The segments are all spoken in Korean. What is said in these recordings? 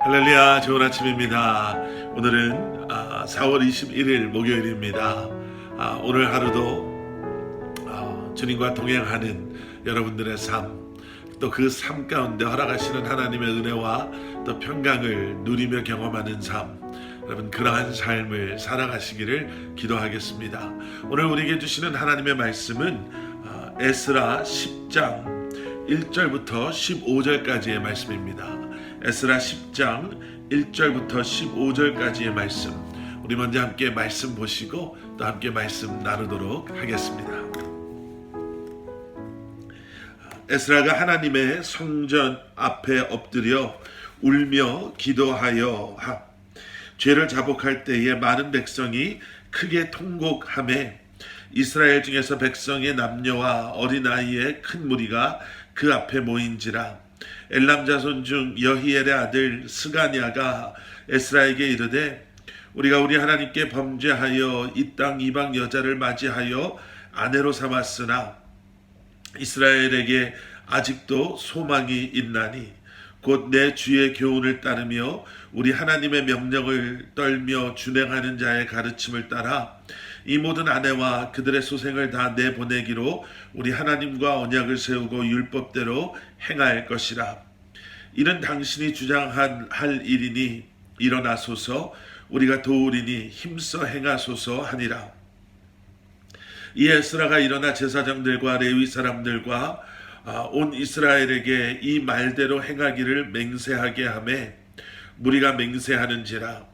할렐루야, 좋은 아침입니다. 오늘은 4월 21일 목요일입니다. 오늘 하루도 주님과 동행하는 여러분들의 삶, 또 그 삶 가운데 허락하시는 하나님의 은혜와 또 평강을 누리며 경험하는 삶, 여러분 그러한 삶을 살아가시기를 기도하겠습니다. 오늘 우리에게 주시는 하나님의 말씀은 에스라 10장 1절부터 15절까지의 말씀입니다. 에스라 10장 1절부터 15절까지의 말씀, 우리 먼저 함께 말씀 보시고 또 함께 말씀 나누도록 하겠습니다. 에스라가 하나님의 성전 앞에 엎드려 울며 기도하여 죄를 자복할 때에 많은 백성이 크게 통곡하매 이스라엘 중에서 백성의 남녀와 어린아이의 큰 무리가 그 앞에 모인지라. 엘람 자손 중 여히엘의 아들 스가냐가 에스라에게 이르되 우리가 우리 하나님께 범죄하여 이 땅 이방 여자를 맞이하여 아내로 삼았으나 이스라엘에게 아직도 소망이 있나니 곧 내 주의 교훈을 따르며 우리 하나님의 명령을 떨며 준행하는 자의 가르침을 따라 이 모든 아내와 그들의 소생을 다 내보내기로 우리 하나님과 언약을 세우고 율법대로 행할 것이라. 이는 당신이 주장할 일이니 일어나소서, 우리가 도우리니 힘써 행하소서 하니라. 이 에스라가 일어나 제사장들과 레위 사람들과 온 이스라엘에게 이 말대로 행하기를 맹세하게 하매 무리가 맹세하는지라.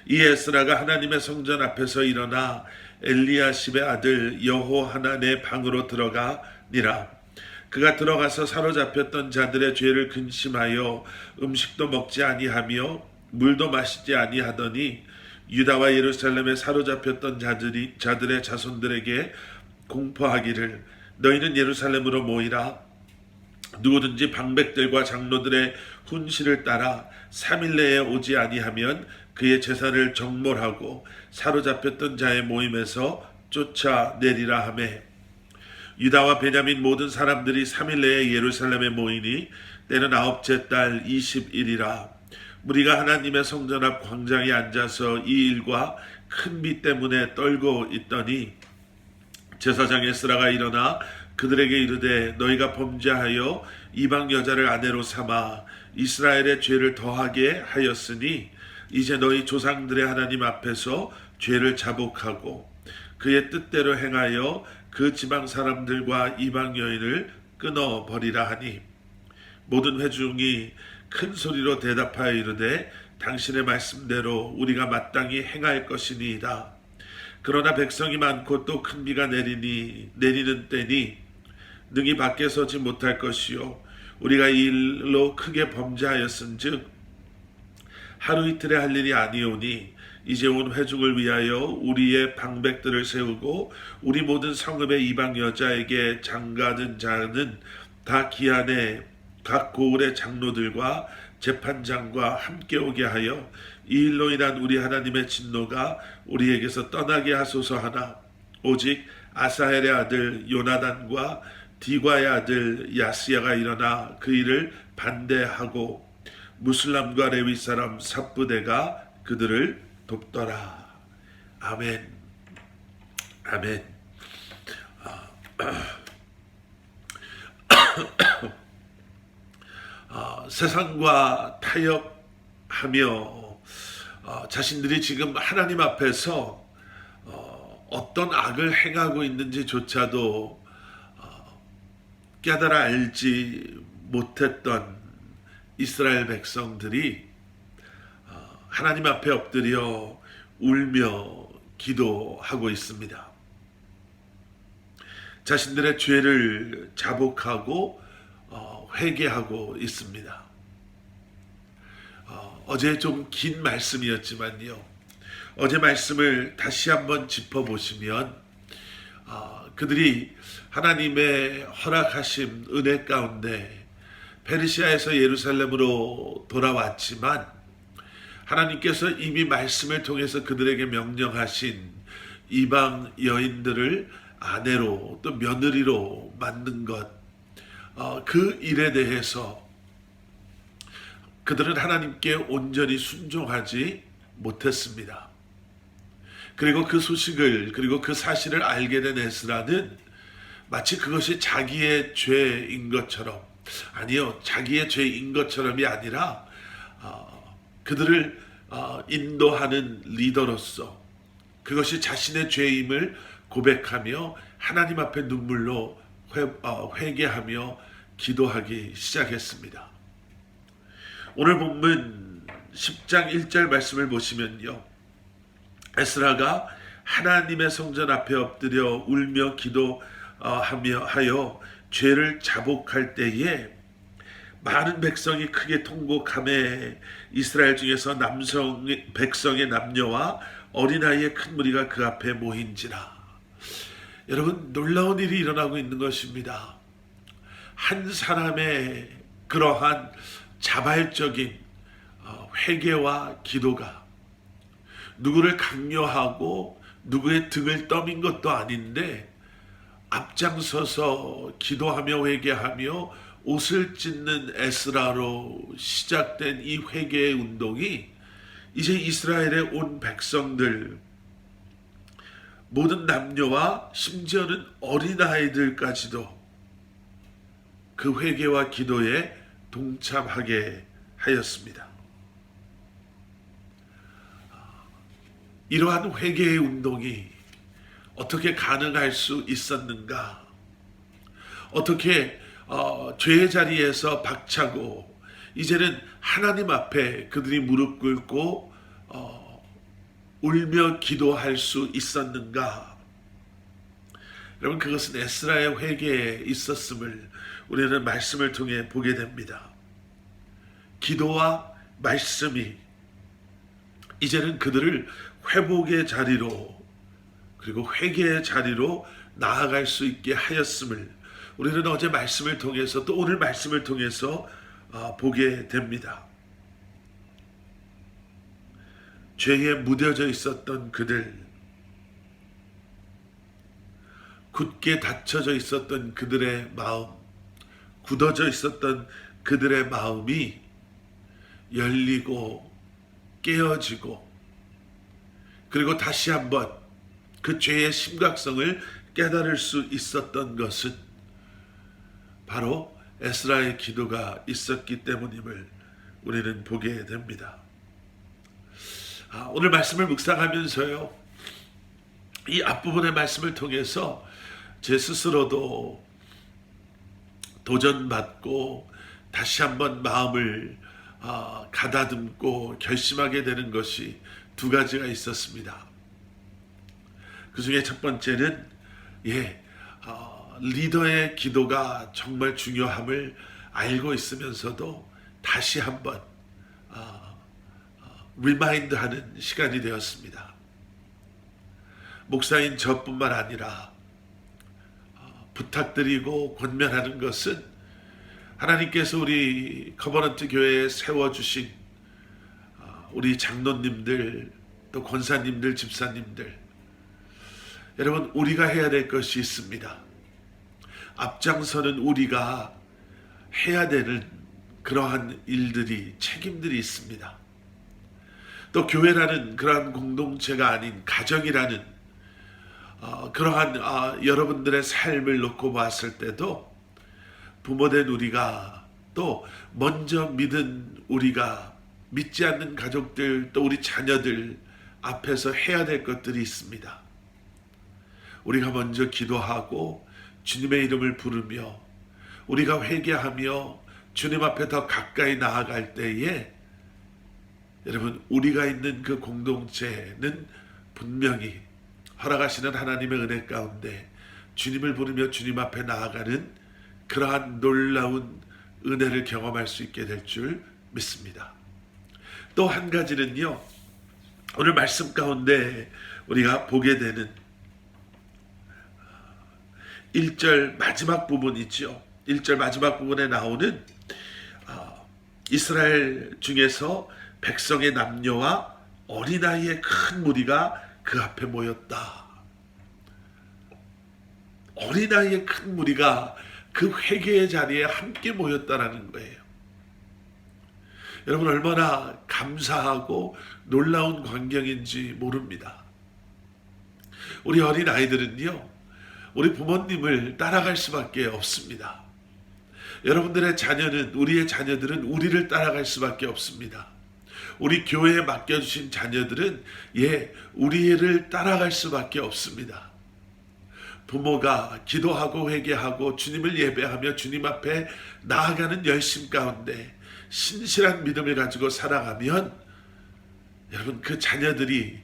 이 에스라가 하나님의 성전 앞에서 일어나 엘리야십의 아들 여호하난의 방으로 들어가니라. 그가 들어가서 사로잡혔던 자들의 죄를 근심하여 음식도 먹지 아니하며 물도 마시지 아니하더니 유다와 예루살렘에 사로잡혔던 자들의 자손들에게 공포하기를 너희는 예루살렘으로 모이라. 누구든지 방백들과 장로들의 훈시를 따라 3일 내에 오지 아니하면 그의 제사를 정몰하고 사로잡혔던 자의 모임에서 쫓아내리라 하매 유다와 베냐민 모든 사람들이 3일 내에 예루살렘에 모이니 때는 9째 달 20일이라. 무리가 하나님의 성전 앞 광장에 앉아서 이 일과 큰 비 때문에 떨고 있더니 제사장 에스라가 일어나 그들에게 이르되 너희가 범죄하여 이방 여자를 아내로 삼아 이스라엘의 죄를 더하게 하였으니 이제 너희 조상들의 하나님 앞에서 죄를 자복하고 그의 뜻대로 행하여 그 지방 사람들과 이방 여인을 끊어버리라 하니 모든 회중이 큰 소리로 대답하여 이르되 당신의 말씀대로 우리가 마땅히 행할 것이니이다. 그러나 백성이 많고 또 큰 비가 내리는 때니 능히 밖에 서지 못할 것이요 우리가 이 일로 크게 범죄하였은즉 하루 이틀에 할 일이 아니오니 이제 온 회중을 위하여 우리의 방백들을 세우고 우리 모든 성읍의 이방 여자에게 장가든 자는 다 기한에 각 고을의 장로들과 재판장과 함께 오게 하여 이 일로 인한 우리 하나님의 진노가 우리에게서 떠나게 하소서 하나 오직 아사헬의 아들 요나단과 디과의 아들 야스야가 일어나 그 일을 반대하고 무슬람과 레위 사람 삽부대가 그들을 돕더라. 아멘. 아멘. 세상과 타협하며 자신들이 지금 하나님 앞에서 어떤 악을 행하고 있는지조차도 깨달아 알지 못했던 이스라엘 백성들이 하나님 앞에 엎드려 울며 기도하고 있습니다. 자신들의 죄를 자복하고 회개하고 있습니다. 어제 좀 긴 말씀이었지만요. 어제 말씀을 다시 한번 짚어보시면 그들이 하나님의 허락하신 은혜 가운데 페르시아에서 예루살렘으로 돌아왔지만 하나님께서 이미 말씀을 통해서 그들에게 명령하신 이방 여인들을 아내로 또 며느리로 만든 것, 그 일에 대해서 그들은 하나님께 온전히 순종하지 못했습니다. 그리고 그 소식을, 그리고 그 사실을 알게 된 에스라는 마치 그것이 자기의 죄인 것처럼, 아니요, 자기의 죄인 것처럼이 아니라 그들을 인도하는 리더로서 그것이 자신의 죄임을 고백하며 하나님 앞에 눈물로 회개하며 기도하기 시작했습니다. 오늘 본문 10장 1절 말씀을 보시면요, 에스라가 하나님의 성전 앞에 엎드려 울며 기도하여 죄를 자복할 때에 많은 백성이 크게 통곡하매 이스라엘 중에서 백성의 남녀와 어린아이의 큰 무리가 그 앞에 모인지라. 여러분, 놀라운 일이 일어나고 있는 것입니다. 한 사람의 그러한 자발적인 회개와 기도가 누구를 강요하고 누구의 등을 떠민 것도 아닌데 앞장서서 기도하며 회개하며 옷을 찢는 에스라로 시작된 이 회개의 운동이 이제 이스라엘의 온 백성들, 모든 남녀와 심지어는 어린아이들까지도 그 회개와 기도에 동참하게 하였습니다. 이러한 회개의 운동이 어떻게 가능할 수 있었는가? 어떻게 죄의 자리에서 박차고 이제는 하나님 앞에 그들이 무릎 꿇고 울며 기도할 수 있었는가? 여러분, 그것은 에스라의 회개에 있었음을 우리는 말씀을 통해 보게 됩니다. 기도와 말씀이 이제는 그들을 회복의 자리로, 그리고 회개의 자리로 나아갈 수 있게 하였음을 우리는 어제 말씀을 통해서, 또 오늘 말씀을 통해서 보게 됩니다. 죄에 무뎌져 있었던 그들, 굳게 닫혀져 있었던 그들의 마음, 굳어져 있었던 그들의 마음이 열리고 깨어지고, 그리고 다시 한번 그 죄의 심각성을 깨달을 수 있었던 것은 바로 에스라의 기도가 있었기 때문임을 우리는 보게 됩니다. 오늘 말씀을 묵상하면서요, 이 앞부분의 말씀을 통해서 제 스스로도 도전받고 다시 한번 마음을 가다듬고 결심하게 되는 것이 두 가지가 있었습니다. 그 중에 첫 번째는 리더의 기도가 정말 중요함을 알고 있으면서도 다시 한번 리마인드하는 시간이 되었습니다. 목사인 저뿐만 아니라 부탁드리고 권면하는 것은 하나님께서 우리 커버넌트 교회에 세워주신 우리 장로님들, 또 권사님들, 집사님들, 여러분, 우리가 해야 될 것이 있습니다. 앞장서는 우리가 해야 되는 그러한 일들이, 책임들이 있습니다. 또 교회라는 그러한 공동체가 아닌 가정이라는 그러한 여러분들의 삶을 놓고 봤을 때도 부모된 우리가, 또 먼저 믿은 우리가, 믿지 않는 가족들, 또 우리 자녀들 앞에서 해야 될 것들이 있습니다. 우리가 먼저 기도하고 주님의 이름을 부르며 우리가 회개하며 주님 앞에 더 가까이 나아갈 때에, 여러분, 우리가 있는 그 공동체는 분명히 허락하시는 하나님의 은혜 가운데 주님을 부르며 주님 앞에 나아가는 그러한 놀라운 은혜를 경험할 수 있게 될 줄 믿습니다. 또 한 가지는요, 오늘 말씀 가운데 우리가 보게 되는 1절 마지막 부분이죠. 1절 마지막 부분에 나오는 이스라엘 중에서 백성의 남녀와 어린아이의 큰 무리가 그 앞에 모였다. 어린아이의 큰 무리가 그 회개의 자리에 함께 모였다라는 거예요. 여러분 얼마나 감사하고 놀라운 광경인지 모릅니다. 우리 어린 아이들은요, 우리 부모님을 따라갈 수밖에 없습니다. 여러분들의 자녀는, 우리의 자녀들은 우리를 따라갈 수밖에 없습니다. 우리 교회에 맡겨주신 자녀들은 우리를 따라갈 수밖에 없습니다. 부모가 기도하고 회개하고 주님을 예배하며 주님 앞에 나아가는 열심 가운데 신실한 믿음을 가지고 살아가면 여러분 그 자녀들이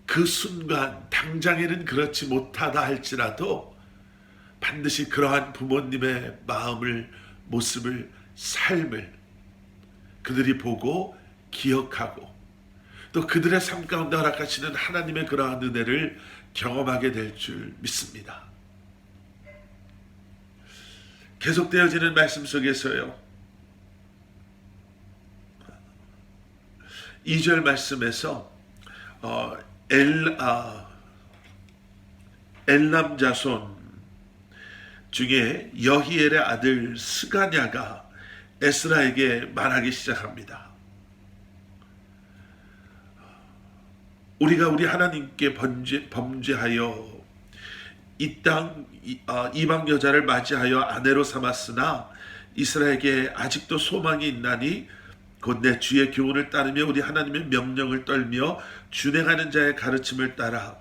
그 순간 당장에는 그렇지 못하다 할지라도 반드시 그러한 부모님의 마음을, 모습을, 삶을 그들이 보고 기억하고 또 그들의 삶 가운데 허락하시는 하나님의 그러한 은혜를 경험하게 될 줄 믿습니다. 계속되어지는 말씀 속에서요, 2절 말씀에서 엘람 자손 중에 여히엘의 아들 스가냐가 에스라에게 말하기 시작합니다. 우리가 우리 하나님께 범죄하여 이 땅 이방 여자를 맞이하여 아내로 삼았으나 이스라엘에게 아직도 소망이 있나니 곧 내 주의 교훈을 따르며 우리 하나님의 명령을 떨며 준행하는 자의 가르침을 따라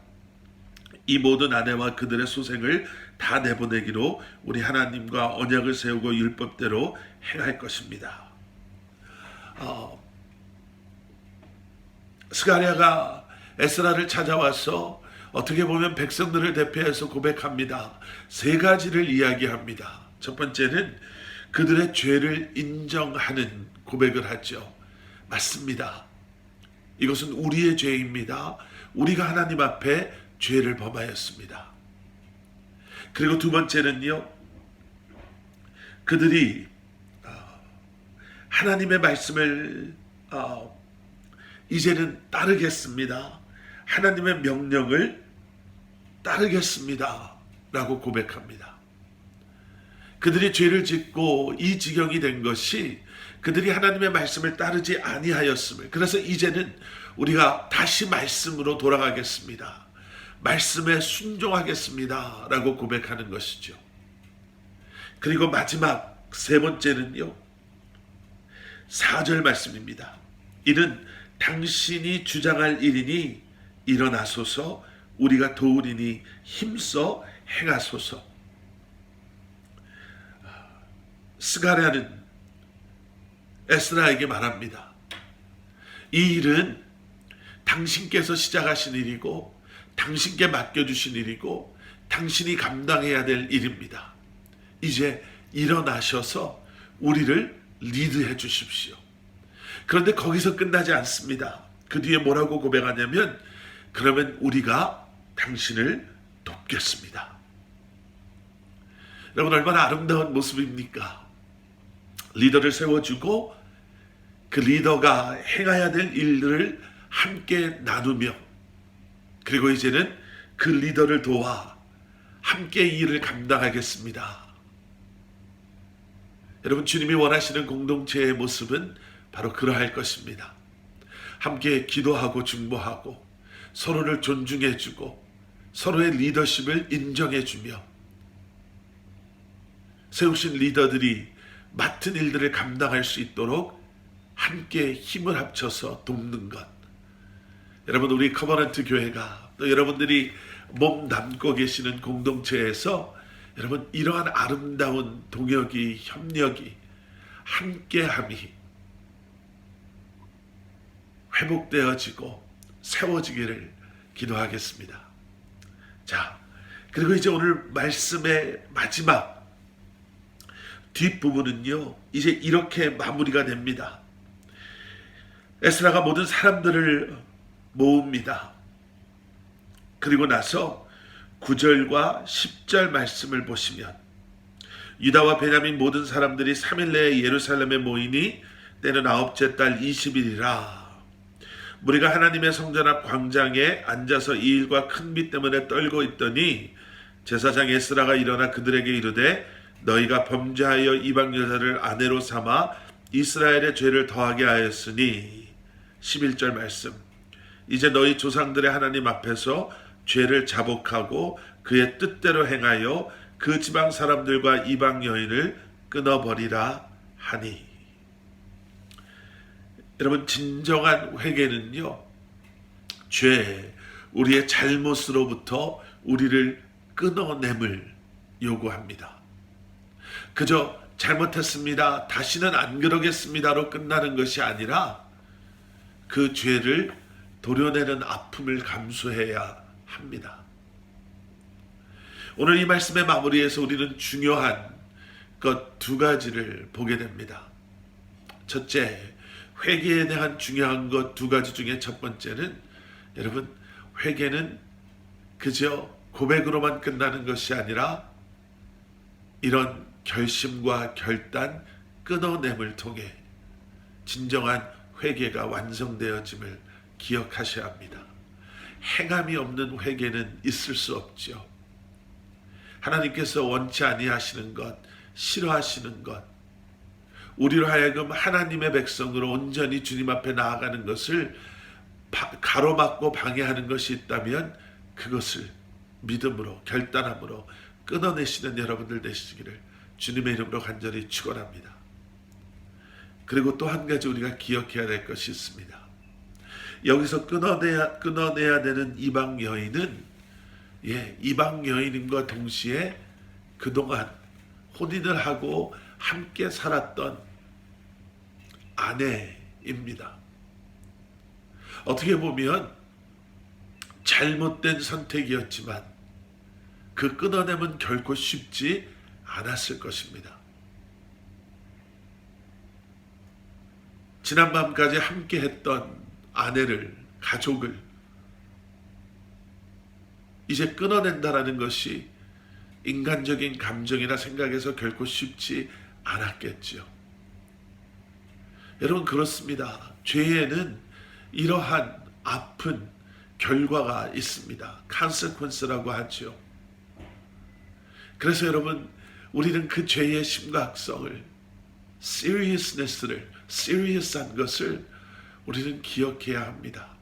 이 모든 아내와 그들의 소생을 다 내보내기로 우리 하나님과 언약을 세우고 율법대로 행할 것입니다. 스가랴가 에스라를 찾아와서 어떻게 보면 백성들을 대표해서 고백합니다. 세 가지를 이야기합니다. 첫 번째는 그들의 죄를 인정하는 고백을 하죠. 맞습니다. 이것은 우리의 죄입니다. 우리가 하나님 앞에 죄를 범하였습니다. 그리고 두 번째는요, 그들이 하나님의 말씀을 이제는 따르겠습니다. 하나님의 명령을 따르겠습니다. 라고 고백합니다. 그들이 죄를 짓고 이 지경이 된 것이 그들이 하나님의 말씀을 따르지 아니하였음을, 그래서 이제는 우리가 다시 말씀으로 돌아가겠습니다. 말씀에 순종하겠습니다. 라고 고백하는 것이죠. 그리고 마지막 세 번째는요, 4절 말씀입니다. 이는 당신이 주장할 일이니 일어나소서, 우리가 도우리니 힘써 행하소서. 스가랴는 에스라에게 말합니다. 이 일은 당신께서 시작하신 일이고 당신께 맡겨주신 일이고 당신이 감당해야 될 일입니다. 이제 일어나셔서 우리를 리드해 주십시오. 그런데 거기서 끝나지 않습니다. 그 뒤에 뭐라고 고백하냐면, 그러면 우리가 당신을 돕겠습니다. 여러분 얼마나 아름다운 모습입니까? 리더를 세워주고 그 리더가 행해야 될 일들을 함께 나누며, 그리고 이제는 그 리더를 도와 함께 이 일을 감당하겠습니다. 여러분 주님이 원하시는 공동체의 모습은 바로 그러할 것입니다. 함께 기도하고 중보하고 서로를 존중해주고 서로의 리더십을 인정해주며 세우신 리더들이 맡은 일들을 감당할 수 있도록 함께 힘을 합쳐서 돕는 것. 여러분 우리 커버넌트 교회가 또 여러분들이 몸 담고 계시는 공동체에서 여러분 이러한 아름다운 동역이, 협력이, 함께함이 회복되어지고 세워지기를 기도하겠습니다. 자, 그리고 이제 오늘 말씀의 마지막 뒷부분은요, 이제 이렇게 마무리가 됩니다. 에스라가 모든 사람들을 모읍니다. 그리고 나서 9절과 10절 말씀을 보시면, 유다와 베냐민 모든 사람들이 3일 내에 예루살렘에 모이니 때는 9째 달 20일이라. 무리가 하나님의 성전 앞 광장에 앉아서 이 일과 큰 비 때문에 떨고 있더니 제사장 에스라가 일어나 그들에게 이르되, 너희가 범죄하여 이방 여자를 아내로 삼아 이스라엘의 죄를 더하게 하였으니 11절 말씀. 이제 너희 조상들의 하나님 앞에서 죄를 자복하고 그의 뜻대로 행하여 그 지방 사람들과 이방 여인을 끊어버리라 하니. 여러분, 진정한 회개는요, 죄, 우리의 잘못으로부터 우리를 끊어냄을 요구합니다. 그저 잘못했습니다, 다시는 안 그러겠습니다로 끝나는 것이 아니라 그 죄를 도려내는 아픔을 감수해야 합니다. 오늘 이 말씀의 마무리에서 우리는 중요한 것 두 가지를 보게 됩니다. 첫째, 회개에 대한 중요한 것 두 가지 중에 첫 번째는, 여러분, 회개는 그저 고백으로만 끝나는 것이 아니라 이런 결심과 결단, 끊어냄을 통해 진정한 회개가 완성되어짐을 기억하셔야 합니다. 행함이 없는 회개는 있을 수 없죠. 하나님께서 원치 아니하시는 것, 싫어하시는 것, 우리로 하여금 하나님의 백성으로 온전히 주님 앞에 나아가는 것을 가로막고 방해하는 것이 있다면 그것을 믿음으로, 결단함으로 끊어내시는 여러분들 되시기를 주님의 이름으로 간절히 축원합니다. 그리고 또 한 가지 우리가 기억해야 될 것이 있습니다. 여기서 끊어내야 되는 이방 여인은, 이방 여인임과 동시에 그동안 혼인을 하고 함께 살았던 아내입니다. 어떻게 보면 잘못된 선택이었지만 그 끊어내면 결코 쉽지 않았을 것입니다. 지난밤까지 함께 했던 아내를, 가족을 이제 끊어낸다라는 것이 인간적인 감정이나 생각에서 결코 쉽지 않았겠죠. 여러분, 그렇습니다. 죄에는 이러한 아픈 결과가 있습니다. consequence라고 하죠. 그래서 여러분, 우리는 그 죄의 심각성을, seriousness를, serious한 것을 우리는 기억해야 합니다.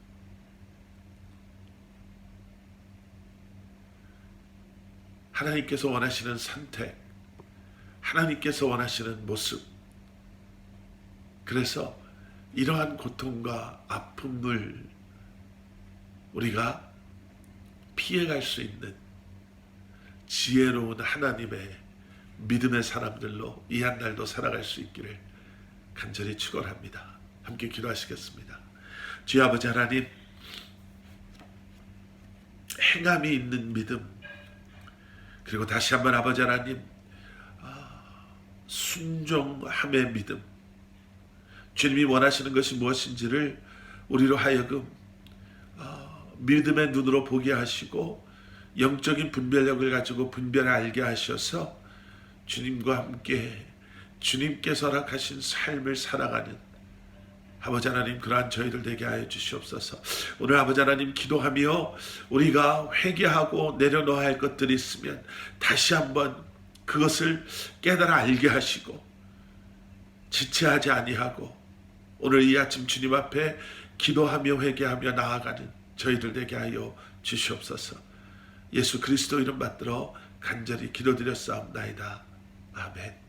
하나님께서 원하시는 선택, 하나님께서 원하시는 모습, 그래서 이러한 고통과 아픔을 우리가 피해갈 수 있는 지혜로운 하나님의 믿음의 사람들로 이 한 날도 살아갈 수 있기를 간절히 축원합니다. 함께 기도하시겠습니다. 주의 아버지 하나님, 행함이 있는 믿음, 그리고 다시 한번 아버지 하나님, 순종함의 믿음, 주님이 원하시는 것이 무엇인지를 우리로 하여금 믿음의 눈으로 보게 하시고 영적인 분별력을 가지고 분별을 알게 하셔서 주님과 함께 주님께서 허락하신 삶을 살아가는 아버지 하나님, 그러한 저희들 되게 하여 주시옵소서. 오늘 아버지 하나님, 기도하며 우리가 회개하고 내려놓아야 할 것들이 있으면 다시 한번 그것을 깨달아 알게 하시고 지체하지 아니하고 오늘 이 아침 주님 앞에 기도하며 회개하며 나아가는 저희들 되게 하여 주시옵소서. 예수 그리스도 이름 받들어 간절히 기도드렸사옵나이다. 아멘.